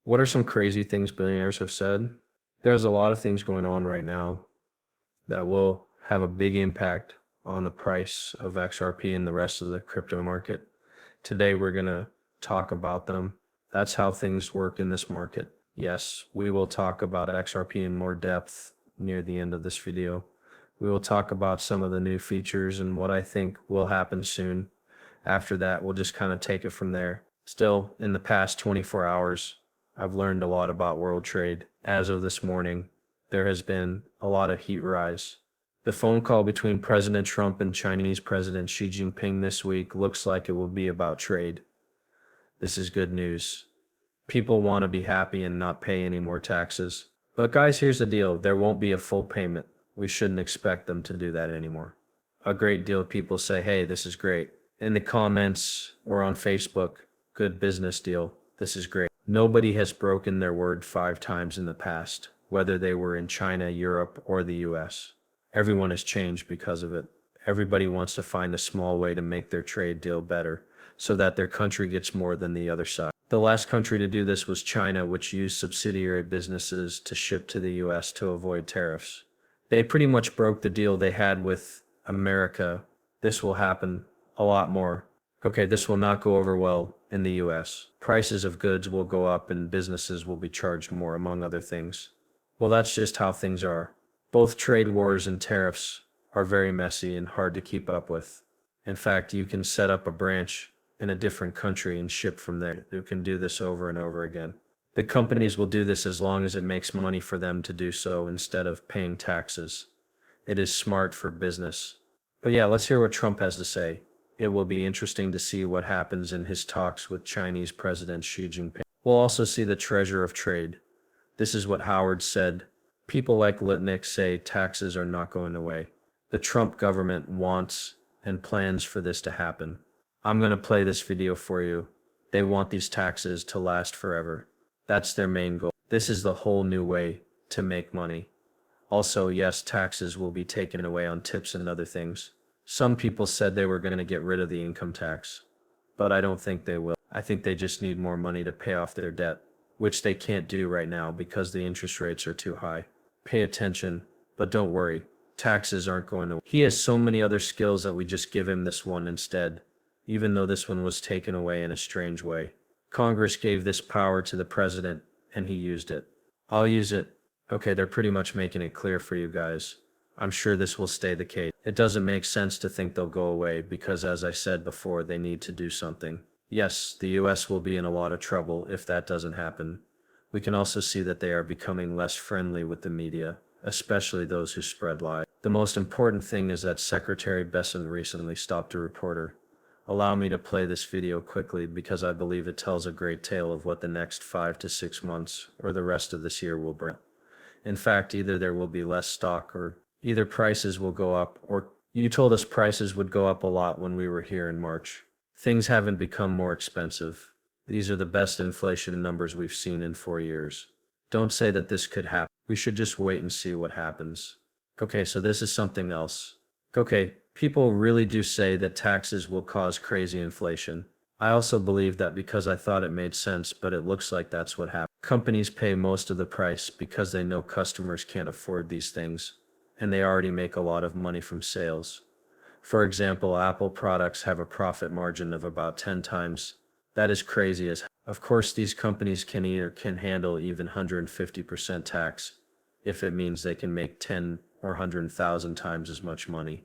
What are some crazy things billionaires have said? There's a lot of things going on right now that will have a big impact on the price of XRP and the rest of the crypto market. Today, we're going to talk about them. That's how things work in this market. Yes, we will talk about XRP in more depth near the end of this video. We will talk about some of the new features and what I think will happen soon. After that, we'll just kind of take it from there. Still, in the past 24 hours, I've learned a lot about world trade. As of this morning, there has been a lot of heat rise. The phone call between President Trump and Chinese President Xi Jinping this week looks like it will be about trade. This is good news. People want to be happy and not pay any more taxes. But guys, here's the deal. There won't be a full payment. We shouldn't expect them to do that anymore. A great deal of people say, hey, this is great. In the comments or on Facebook, good business deal. This is great. Nobody has broken their word 5 times in the past, whether they were in China, Europe, or the US. Everyone has changed because of it. Everybody wants to find a small way to make their trade deal better so that their country gets more than the other side. The last country to do this was China, which used subsidiary businesses to ship to the US to avoid tariffs. They pretty much broke the deal they had with America. This will happen a lot more. Okay, this will not go over well in the US. Prices of goods will go up and businesses will be charged more, among other things. Well, that's just how things are. Both trade wars and tariffs are very messy and hard to keep up with. In fact, you can set up a branch in a different country and ship from there. You can do this over and over again. The companies will do this as long as it makes money for them to do so instead of paying taxes. It is smart for business. But yeah, let's hear what Trump has to say. It will be interesting to see what happens in his talks with Chinese President Xi Jinping. We'll also see the treasure of trade. This is what Howard said. People like Litnick say taxes are not going away. The Trump government wants and plans for this to happen. I'm going to play this video for you. They want these taxes to last forever. That's their main goal. This is the whole new way to make money. Also, yes, taxes will be taken away on tips and other things. Some people said they were going to get rid of the income tax, but I don't think they will. I think they just need more money to pay off their debt, which they can't do right now because the interest rates are too high. Pay attention, but don't worry. Taxes aren't going to. He has so many other skills that we just give him this one instead, even though this one was taken away in a strange way. Congress gave this power to the president, and he used it. I'll use it. Okay, they're pretty much making it clear for you guys. I'm sure this will stay the case. It doesn't make sense to think they'll go away because, as I said before, they need to do something. Yes, the US will be in a lot of trouble if that doesn't happen. We can also see that they are becoming less friendly with the media, especially those who spread lies. The most important thing is that Secretary Besson recently stopped a reporter. Allow me to play this video quickly because I believe it tells a great tale of what the next 5 to 6 months or the rest of this year will bring. In fact, either there will be less stock or either prices will go up, or you told us prices would go up a lot when we were here in March. Things haven't become more expensive. These are the best inflation numbers we've seen in 4 years. Don't say that this could happen. We should just wait and see what happens. Okay, so this is something else. Okay, people really do say that taxes will cause crazy inflation. I also believe that because I thought it made sense, but it looks like that's what happened. Companies pay most of the price because they know customers can't afford these things, and they already make a lot of money from sales. For example, Apple products have a profit margin of about 10 times. That is crazy as. Of course, these companies can handle even 150% tax if it means they can make 10 or 100,000 times as much money.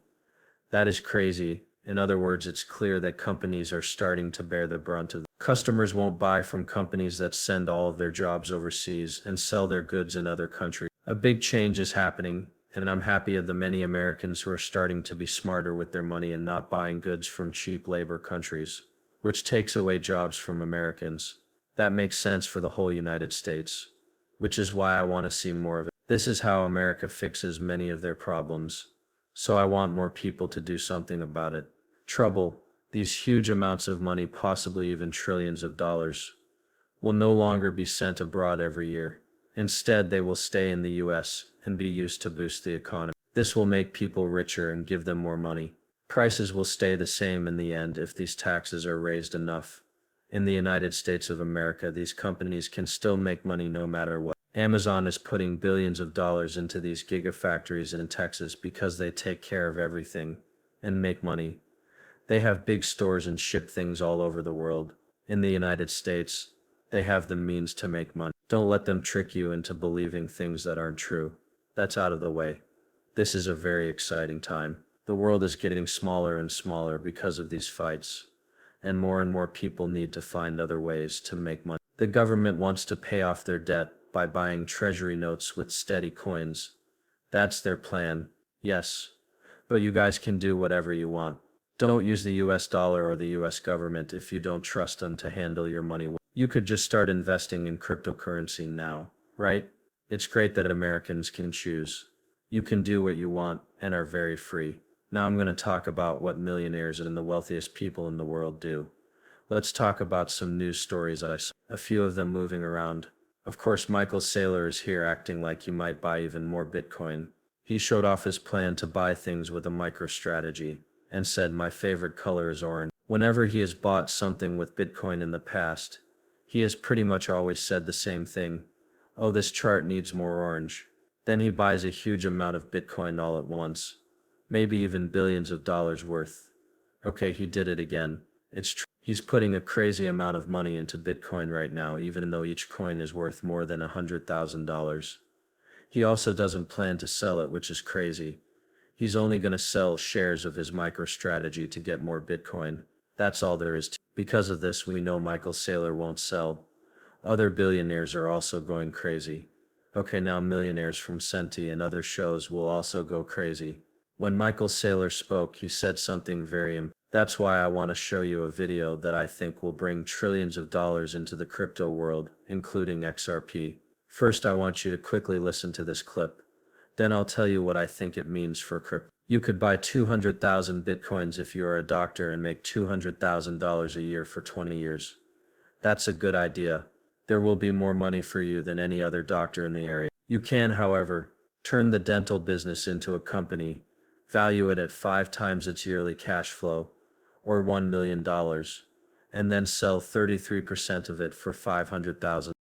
That is crazy. In other words, it's clear that companies are starting to bear the brunt of it. Customers won't buy from companies that send all of their jobs overseas and sell their goods in other countries. A big change is happening, and I'm happy of the many Americans who are starting to be smarter with their money and not buying goods from cheap labor countries, which takes away jobs from Americans. That makes sense for the whole United States, which is why I want to see more of it. This is how America fixes many of their problems, so I want more people to do something about it. Trouble, these huge amounts of money, possibly even trillions of dollars, will no longer be sent abroad every year. Instead, they will stay in the US and be used to boost the economy. This will make people richer and give them more money. Prices will stay the same in the end if these taxes are raised enough. In the United States of America, these companies can still make money no matter what. Amazon is putting billions of dollars into these gigafactories in Texas because they take care of everything and make money. They have big stores and ship things all over the world. In the United States, they have the means to make money. Don't let them trick you into believing things that aren't true. That's out of the way. This is a very exciting time. The world is getting smaller and smaller because of these fights, and more people need to find other ways to make money. The government wants to pay off their debt by buying treasury notes with steady coins. That's their plan, yes. But you guys can do whatever you want. Don't use the US dollar or the US government if you don't trust them to handle your money well. You could just start investing in cryptocurrency now, right? It's great that Americans can choose. You can do what you want and are very free. Now I'm going to talk about what millionaires and the wealthiest people in the world do. Let's talk about some news stories I saw, a few of them moving around. Of course, Michael Saylor is here acting like you might buy even more Bitcoin. He showed off his plan to buy things with a MicroStrategy and said, "My favorite color is orange." Whenever he has bought something with Bitcoin in the past, he has pretty much always said the same thing. "Oh, this chart needs more orange." Then he buys a huge amount of Bitcoin all at once. Maybe even billions of dollars worth. Okay, he did it again. It's true. He's putting a crazy amount of money into Bitcoin right now, even though each coin is worth more than $100,000. He also doesn't plan to sell it, which is crazy. He's only going to sell shares of his MicroStrategy to get more Bitcoin. That's all there is to it. Because of this, we know Michael Saylor won't sell. Other billionaires are also going crazy. Okay, now millionaires from Senti and other shows will also go crazy. When Michael Saylor spoke, he said something very important. That's why I want to show you a video that I think will bring trillions of dollars into the crypto world, including XRP. First, I want you to quickly listen to this clip. Then I'll tell you what I think it means for crypto. You could buy 200,000 Bitcoins if you are a doctor and make $200,000 a year for 20 years. That's a good idea. There will be more money for you than any other doctor in the area. You can, however, turn the dental business into a company, value it at 5 times its yearly cash flow, or $1 million, and then sell 33% of it for $500,000.